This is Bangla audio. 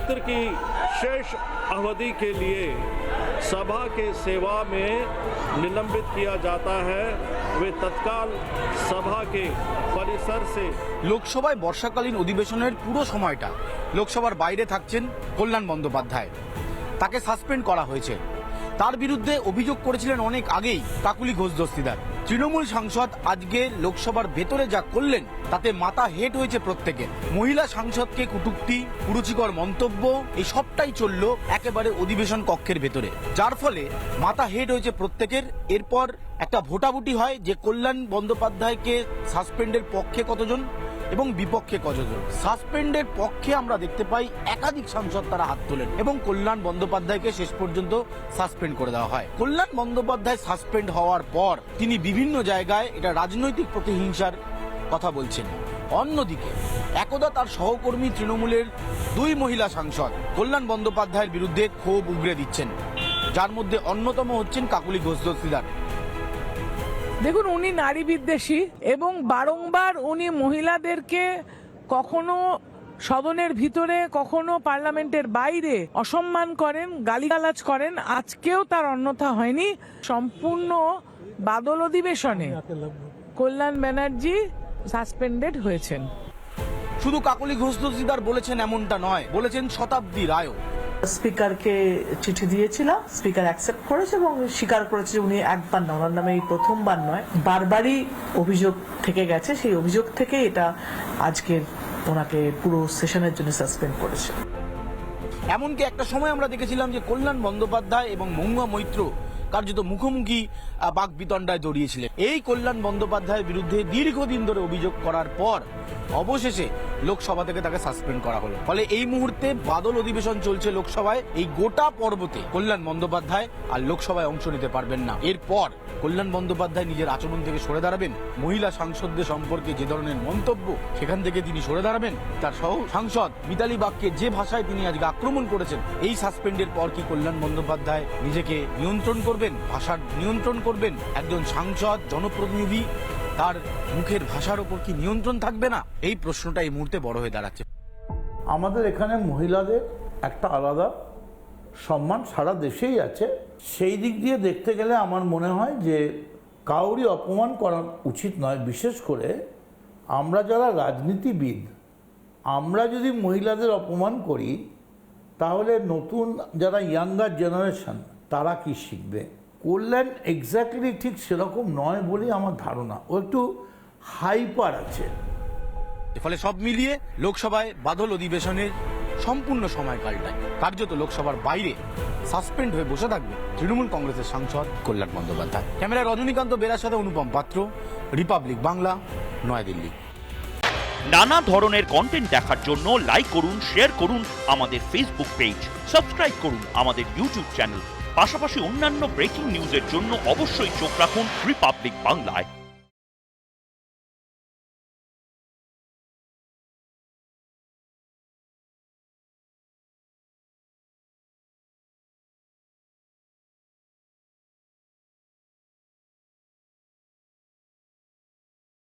सत्र की शेष अवधि के लिए सभा के सेवा में निलंबित किया जाता है वे तत्काल सभा के परिसर से। লোকসভায় বর্ষাকালীন অধিবেশনের পুরো সময়টা লোকসভার বাইরে থাকছেন কল্যাণ বন্দ্যোপাধ্যায়। তাকে সাসপেন্ড করা হয়েছে। তার বিরুদ্ধে অভিযোগ করেছিলেন অনেক আগেই কাকুলি ঘোষ দস্তিদার। তৃণমূল সাংসদ আজকে লোকসভার ভেতরে যা করলেন তাতে মাথা হেট হয়েছে প্রত্যেকের। মহিলা সাংসদকে কটূক্তি, কুরুচিকর মন্তব্য এই সবটাই চলল একেবারে অধিবেশন কক্ষের ভেতরে, যার ফলে মাথা হেট হয়েছে প্রত্যেকের। এরপর একটা ভোটাভুটি হয় যে কল্যাণ বন্দ্যোপাধ্যায়কে সাসপেন্ডের পক্ষে কতজন এবং বিপক্ষে কতজন। সাসপেন্ডের পক্ষে আমরা দেখতে পাই একাধিক সাংসদ তারা হাত তোলেন এবং কল্যাণ বন্দ্যোপাধ্যায়কে শেষ পর্যন্ত সাসপেন্ড করে দেওয়া হয়। কল্যাণ বন্দ্যোপাধ্যায় সাসপেন্ড হওয়ার পর তিনি বিভিন্ন জায়গায় এটা রাজনৈতিক প্রতিহিংসার কথা বলছেন। অন্যদিকে একদা তার সহকর্মী তৃণমূলের 2 মহিলা সাংসদ কল্যাণ বন্দ্যোপাধ্যায়ের বিরুদ্ধে ক্ষোভ উগরে দিচ্ছেন, যার মধ্যে অন্যতম হচ্ছেন কাকুলি ঘোষ দস্তিদার। দেখুন, উনি নারী বিদ্বেষী এবং বারংবার উনি মহিলাদেরকে কখনো সদনের ভিতরে কখনো পার্লামেন্টের বাইরে অসম্মান করেন, গালিগালাজ করেন। আজকেও তার অন্যথা হয়নি। সম্পূর্ণ বাদল অধিবেশনে কল্যাণ ব্যানার্জি সাসপেন্ডেড হয়েছেন। শুধু কাকুলি ঘোষ দস্তিদার বলেছেন এমনটা নয়, বলেছেন শতাব্দী রায়ও। স্পিকারকে চিঠি দিয়েছিলাম, স্পিকার অ্যাকসেপ্ট করেছে এবং স্বীকার করেছে যে উনি একবার না, ওনার নামে এই প্রথমবার নয়, বারবারই অভিযোগ থেকে গেছে। সেই অভিযোগ থেকে এটা আজকের ওনাকে পুরো সেশনের জন্য সাসপেন্ড করেছে। এমনকি একটা সময় আমরা দেখেছিলাম যে কল্যাণ বন্দ্যোপাধ্যায় এবং মহুয়া মৈত্র কার্যত মুখোমুখি বাকবিতণ্ডায় জড়িয়েছিলেন। এই কল্যাণ বন্দ্যোপাধ্যায়ের বিরুদ্ধে দীর্ঘদিন ধরে অভিযোগ করার পর অবশেষে লোকসভা থেকে তাকে সাসপেন্ড করা হলো। ফলে এই মুহূর্তে বাদল অধিবেশন চলছে লোকসভায়। এই গোটা পর্বতে কল্যাণ বন্দ্যোপাধ্যায় আর লোকসভায় অংশ নিতে পারবেন না। এরপর কল্যাণ বন্দ্যোপাধ্যায় নিজের আচরণ থেকে সরে দাঁড়াবেন। মহিলা সাংসদদের সম্পর্কে যে ধরনের মন্তব্য, সেখান থেকে তিনি সরে দাঁড়াবেন। তার সহ সাংসদ মিতালি বাগকে যে ভাষায় তিনি আজকে আক্রমণ করেছেন, এই সাসপেন্ডের পর কি কল্যাণ বন্দ্যোপাধ্যায় নিজেকে নিয়ন্ত্রণ করবেন, ভাষার নিয়ন্ত্রণ করবেন? একজন সাংসদ, জনপ্রতিনিধি, তার মুখের ভাষার উপর কি নিয়ন্ত্রণ থাকবে না? এই প্রশ্নটা এই মুহূর্তে বড় হয়ে দাঁড়াচ্ছে। আমাদের এখানে মহিলাদের একটা আলাদা সম্মান সারা দেশেই আছে। সেই দিক দিয়ে দেখতে গেলে আমার মনে হয় যে কাউরি অপমান করা উচিত নয়। বিশেষ করে আমরা যারা রাজনীতিবিদ, আমরা যদি মহিলাদের অপমান করি তাহলে নতুন যারা ইয়াঙ্গার জেনারেশন তারা কি শিখবে? কল্যাণ এক্স্যাক্টলি ঠিক সেরকম নয় বলেই আমার ধারণা। ও একটু হাইপার আছে। ফলে সব মিলিয়ে লোকসভায় বাদল অধিবেশনের সম্পূর্ণ সময়কালটাই কার্যত লোকসভার বাইরে সাসপেন্ড হয়ে বসে থাকবে তৃণমূল কংগ্রেসের সাংসদ কল্যাণ বন্দ্যোপাধ্যায়। ক্যামেরায় রজনীকান্ত বেরার সাথে অনুপম পাত্র, রিপাবলিক বাংলা, নয়াদিল্লি। নানা ধরনের কন্টেন্ট দেখার জন্য লাইক করুন, শেয়ার করুন আমাদের ফেসবুক পেজ, সাবস্ক্রাইব করুন আমাদের ইউটিউব চ্যানেল। পাশাপাশি অন্যান্য ব্রেকিং নিউজের জন্য অবশ্যই চোখ রাখুন রিপাবলিক বাংলায়।